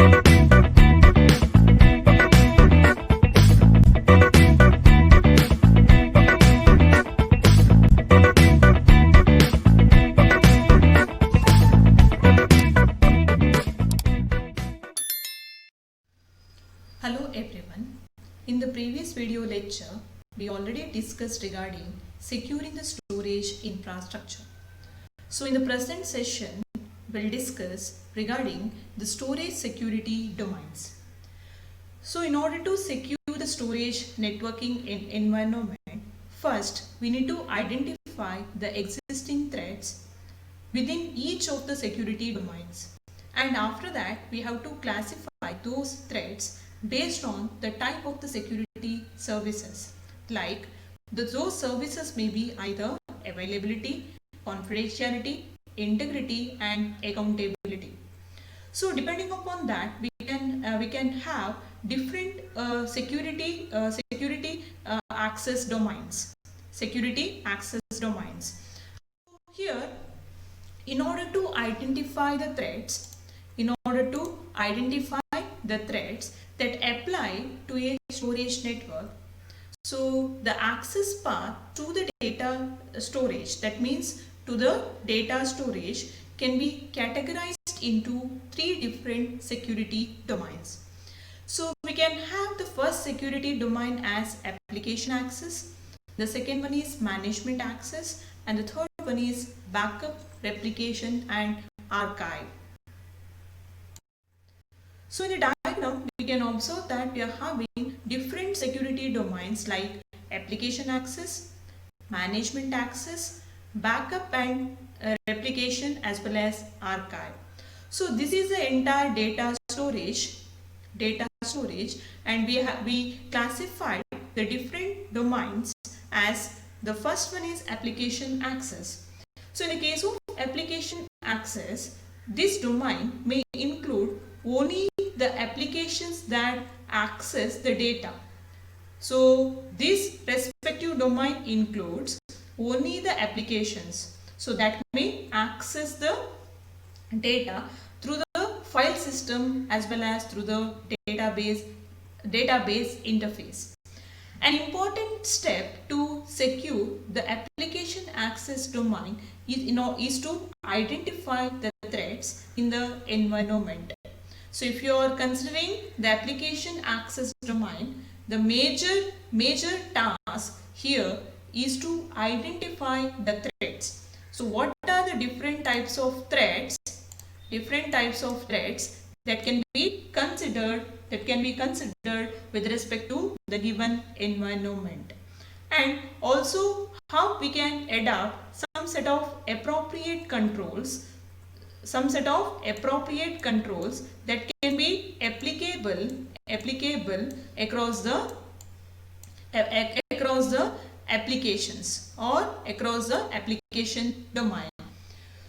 Hello everyone. In the previous video lecture, we already discussed regarding securing the storage infrastructure. So in the present session, we'll discuss regarding the storage security domains. So in order to secure the storage networking environment, first we need to identify the existing threats within each of the security domains. And after that, we have to classify those threats based on the type of the security services. Like those services may be either availability, confidentiality, integrity, and accountability. So depending upon that, we can have different security access domains. Security access domains. Here, in order to identify the threats, that apply to a storage network, so the access path to the data storage, that means to the data storage, can be categorized into three different security domains. So we can have the first security domain as application access, the second one is management access, and the third one is backup, replication, and archive. So in the diagram, we can observe that we are having different security domains like application access, management access, backup and replication, as well as archive. So this is the entire data storage, and we classified the different domains as the first one is application access. So in the case of application access, this domain may include only the applications that access the data. So this respective domain includes only the applications, so that may access the data through the file system as well as through the database interface. An important step to secure the application access domain is to identify the threats in the environment. So if you are considering the application access domain, the major task here is to identify the threats. So what are the different types of threats? That can be considered with respect to the given environment, and also how we can adopt some set of appropriate controls that can be applicable across the applications or across the application domain.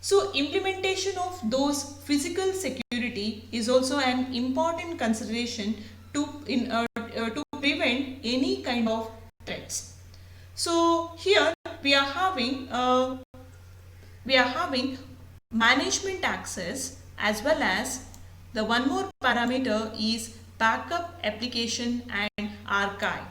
So implementation of those physical security is also an important consideration to prevent any kind of threats. So here we are having management access, as well as the one more parameter is backup, application, and archive.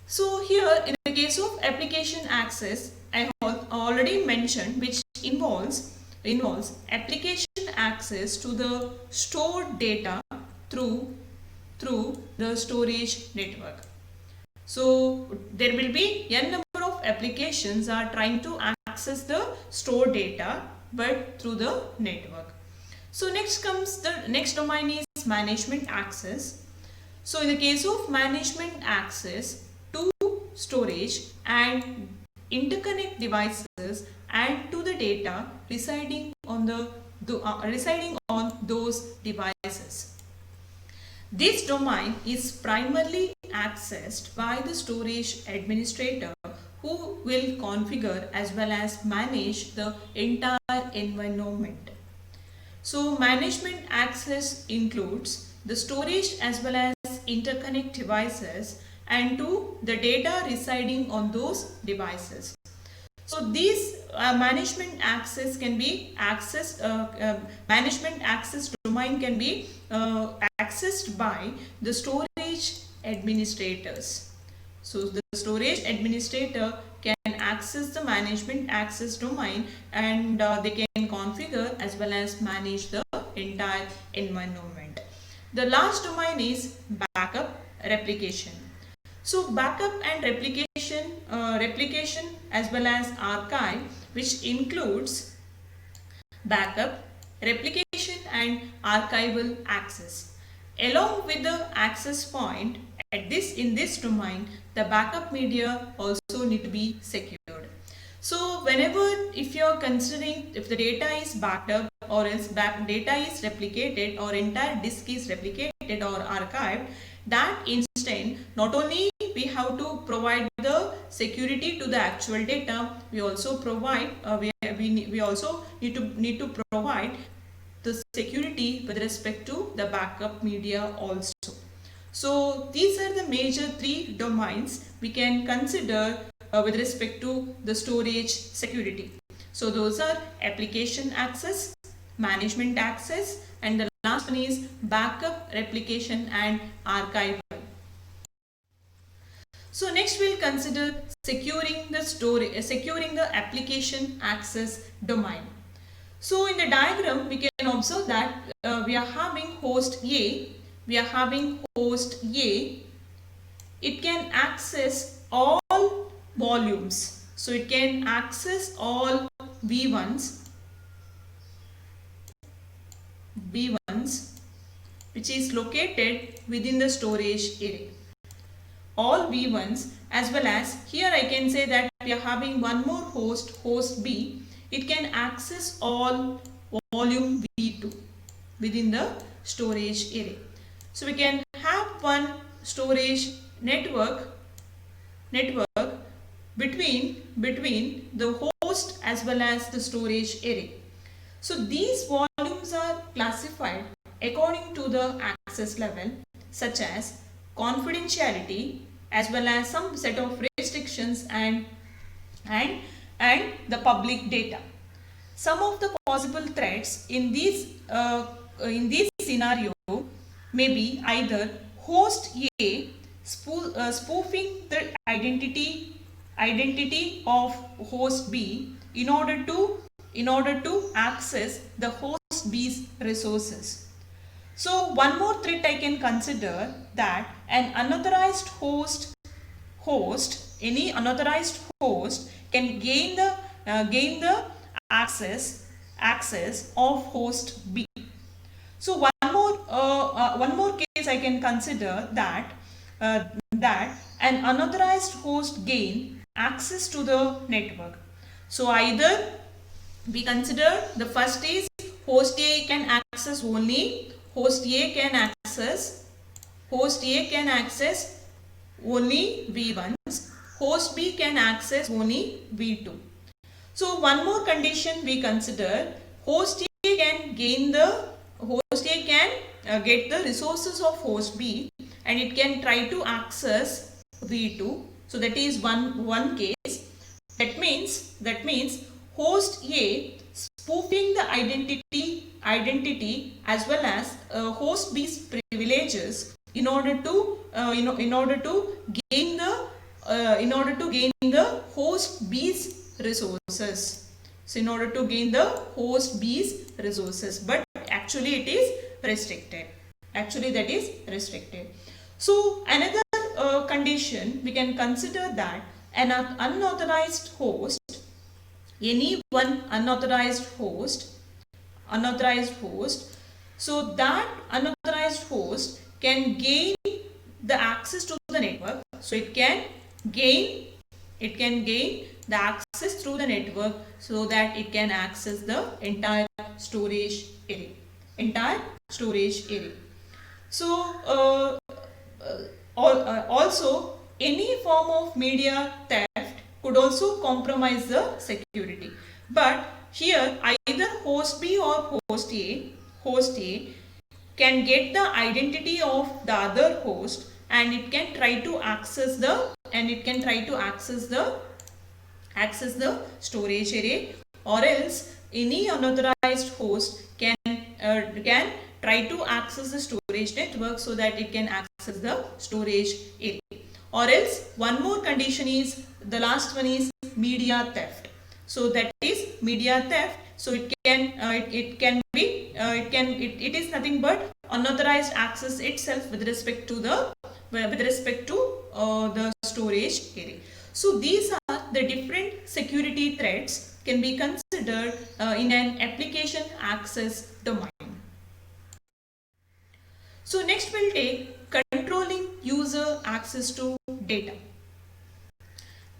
So here in the case of application access, I have already mentioned, which involves application access to the stored data through the storage network. So there will be n number of applications are trying to access the stored data, but through the network. So next comes the next domain is management access. So in the case of management access to storage and interconnect devices and to the data residing on those devices. This domain is primarily accessed by the storage administrator, who will configure as well as manage the entire environment. So management access includes the storage as well as interconnect devices and to the data residing on those devices. So these management access can be accessed, management access domain can be accessed by the storage administrators. So the storage administrator can access the management access domain, and they can configure as well as manage the entire environment. The last domain is backup replication. So backup and replication as well as archive, which includes backup, replication and archival access. Along with the access point in this domain, the backup media also need to be secured. So whenever if you are considering if the data is backed up or else data is replicated or entire disk is replicated or archived, that instant not only we have to provide the security to the actual data, we also provide we also need to provide the security with respect to the backup media also. So these are the major three domains we can consider with respect to the storage security. So those are application access, management access, and the last one is backup, replication and archival. So next we'll consider securing the application access domain. So in the diagram we can observe that we are having host A. It can access all volumes. So it can access all V1s which is located within the storage array. All V1s, as well as here I can say that we are having one more host B. It can access all volume V2 within the storage array. So we can have one storage network between the host as well as the storage array. So these volumes are classified according to the access level, such as confidentiality as well as some set of restrictions and the public data. Some of the possible threats in this scenario may be either host A spoofing the identity of host B in order to access the host B's resources. So one more threat I can consider, that an unauthorized any unauthorized host can gain the access of host B. So one more case I can consider, that an unauthorized host gain access to the network. So either we consider the first is host A can access only V1s, host B can access only V2. So one more condition we consider, host A can get the resources of host B and it can try to access V2. So that is one case. That means host A spoofing the identity as well as host B's privileges in order to gain the host B's resources. So in order to gain the host B's resources, but actually it is restricted. So another condition we can consider, that an unauthorized host, any one unauthorized host, so that unauthorized host can gain the access to the network. So it can gain the access through the network so that it can access the entire storage array. So also any form of media theft could also compromise the security. But here either host B or host A can get the identity of the other host and it can try to access the access the storage array, or else any unauthorized host can try to access the storage network so that it can access the storage area. Or else one more condition is, the last one is media theft. So that is media theft. So it is nothing but unauthorized access itself with respect to the storage area. So these are the different security threats can be considered in an application access domain. So next we'll take controlling user access to data.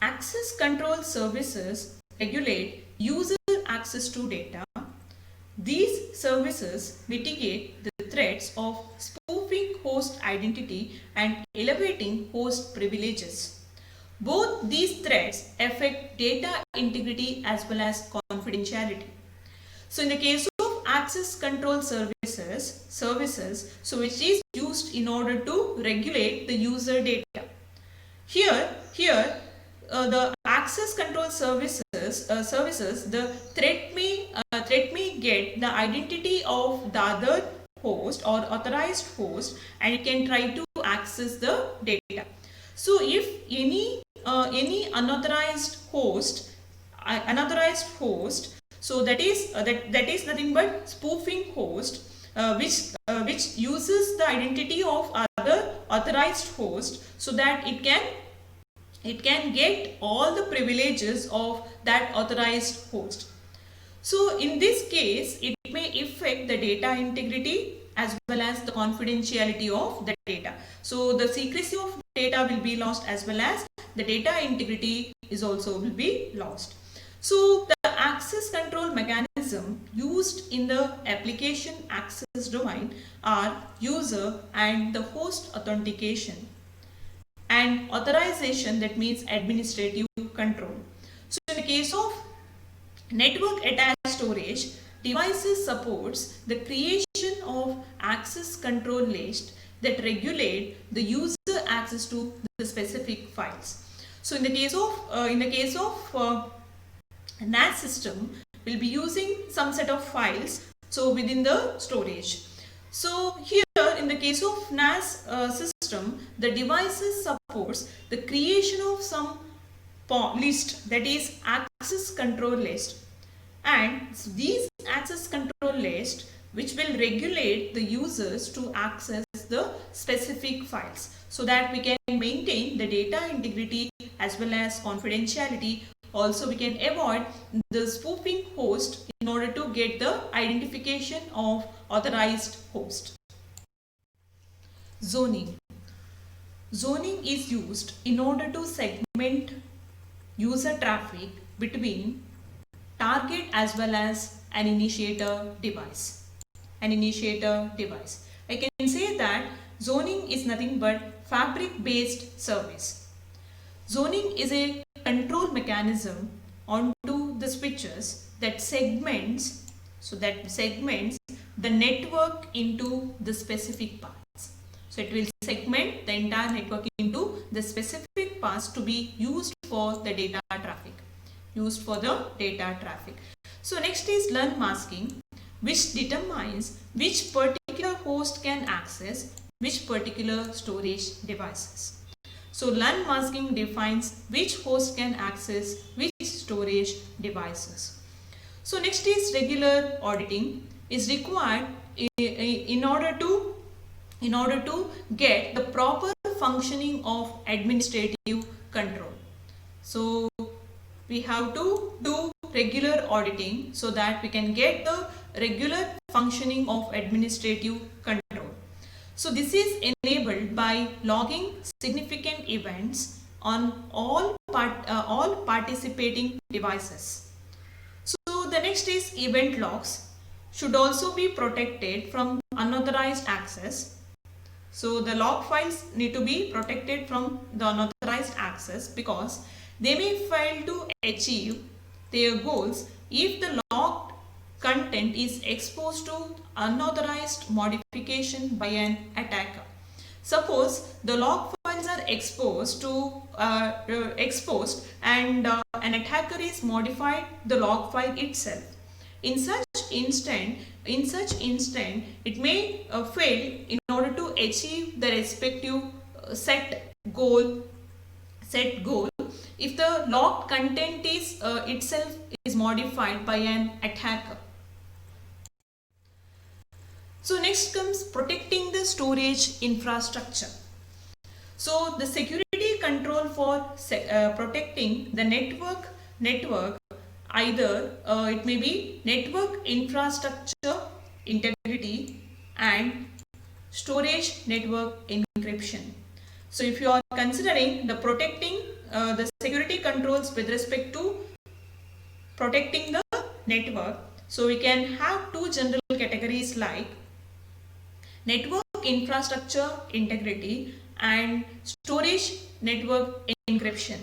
Access control services regulate user access to data. These services mitigate the threats of spoofing host identity and elevating host privileges. Both these threats affect data integrity as well as confidentiality. So in the case of access control services, so which is used in order to regulate the user data. Here the access control services, the threat may get the identity of the other host or authorized host, and it can try to access the data. So if any unauthorized host, so that is nothing but spoofing host, which uses the identity of other authorized host so that it can get all the privileges of that authorized host. So in this case, it may affect the data integrity as well as the confidentiality of the data. So the secrecy of data will be lost as well as the data integrity is also will be lost. So the access control mechanism used in the application access domain are user and the host authentication and authorization, that means administrative control. So in the case of network attached storage, devices supports the creation of access control list that regulate the user access to the specific files. So in the case of NAS system, will be using some set of files so within the storage. So here in the case of NAS system, the devices supports the creation of some list, that is access control list, and these access control list which will regulate the users to access the specific files so that we can maintain the data integrity as well as confidentiality. Also we can avoid the spoofing host in order to get the identification of authorized host. Zoning. Zoning is used in order to segment user traffic between target as well as an initiator device. I can say that zoning is nothing but fabric-based service. Zoning is a control mechanism onto the switches that segments the network into the specific parts. So it will segment the entire network into the specific parts to be used for the data traffic. So next is LUN masking, which determines which particular host can access which particular storage devices. So LUN masking defines which host can access which storage devices. So next is regular auditing is required in order to get the proper functioning of administrative control. So we have to do regular auditing so that we can get the regular functioning of administrative control. So this is enabled by logging significant events on all participating devices. So the next is event logs should also be protected from unauthorized access. So the log files need to be protected from the unauthorized access because they may fail to achieve their goals if the logged content is exposed to unauthorized modification by an attacker. Suppose the log files are exposed and an attacker is modified the log file itself. In such instant, it may fail in order to achieve the respective set goal if the logged content is itself is modified by an attacker. So next comes protecting the storage infrastructure. So the security control for protecting the network either it may be network infrastructure integrity and storage network encryption. So if you are considering the protecting the security controls with respect to protecting the network, so we can have two general categories like network infrastructure integrity and storage network encryption.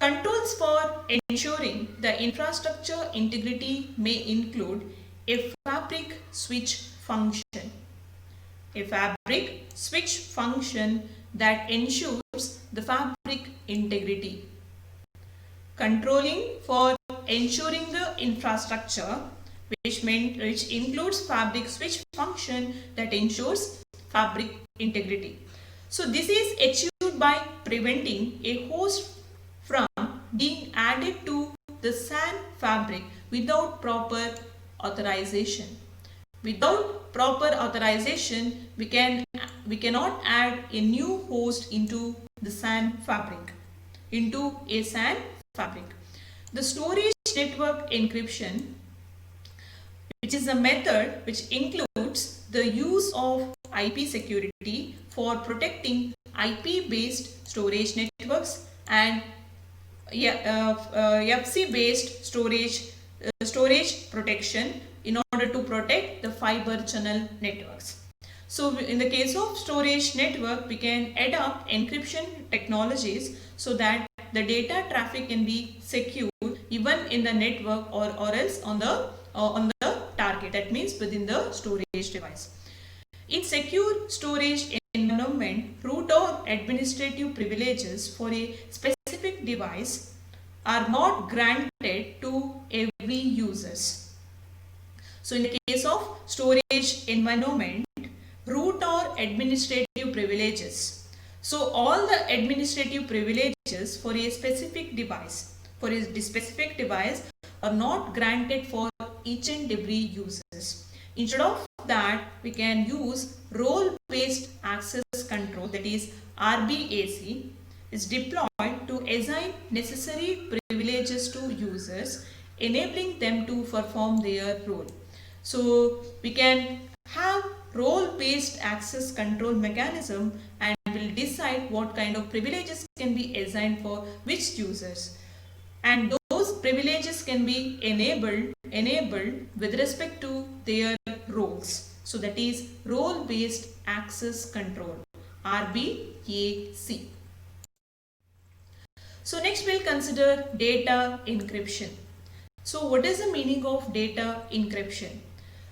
Controls for ensuring the infrastructure integrity may include a fabric switch function. A fabric switch function that ensures the fabric integrity. Controlling for ensuring the infrastructure which includes fabric switch function that ensures fabric integrity. So this is achieved by preventing a host from being added to the SAN fabric without proper authorization. Without proper authorization, we cannot add a new host into the SAN fabric, into a SAN fabric. The storage network encryption, which is a method which includes the use of IP security for protecting IP-based storage networks and FC-based storage protection in order to protect the fiber channel networks. So in the case of storage network, we can adopt encryption technologies so that the data traffic can be secure even in the network or else on the target, that means within the storage device. In secure storage environment, root or administrative privileges for a specific device are not granted to every users. So in the case of storage environment, root or administrative privileges. So all the administrative privileges for a specific device are not granted for each and every users. Instead of that, we can use role-based access control, that is RBAC, is deployed to assign necessary privileges to users, enabling them to perform their role. So we can have role-based access control mechanism and will decide what kind of privileges can be assigned for which users. And those privileges can be enabled with respect to their roles. So that is role-based access control, RBAC. So next we'll consider data encryption. So what is the meaning of data encryption?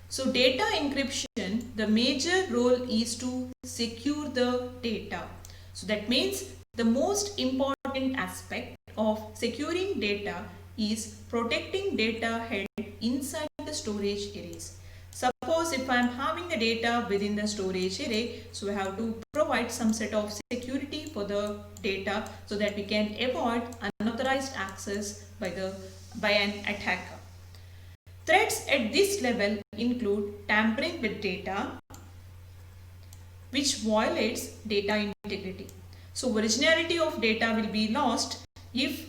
So data encryption, the major role is to secure the data. So that means the most important aspect of securing data is protecting data held inside the storage arrays. Suppose if I am having the data within the storage array, so I have to provide some set of security for the data so that we can avoid unauthorized access by an attacker. Threats at this level include tampering with data, which violates data integrity. So originality of data will be lost if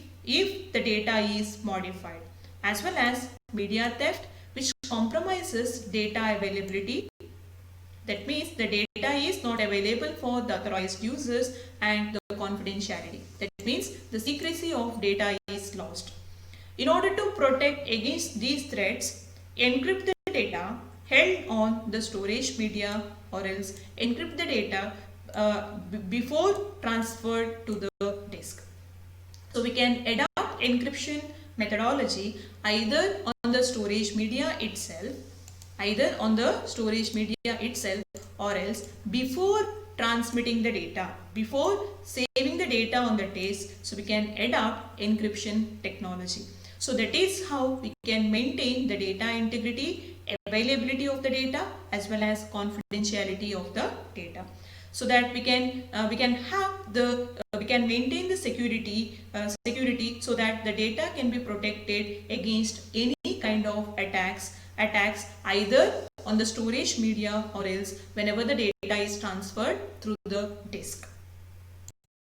the data is modified, as well as media theft, which compromises data availability. That means the data is not available for the authorized users, and the confidentiality. That means the secrecy of data is lost. In order to protect against these threats, encrypt the data held on the storage media, or else encrypt the data before transferred to the disk. So we can adopt encryption methodology either on the storage media itself, or else before transmitting the data. Before saving the data on the disk, so we can adopt encryption technology. So that is how we can maintain the data integrity, availability of the data, as well as confidentiality of the data, so that we can maintain the security so that the data can be protected against any kind of attacks either on the storage media or else whenever the data is transferred through the disk.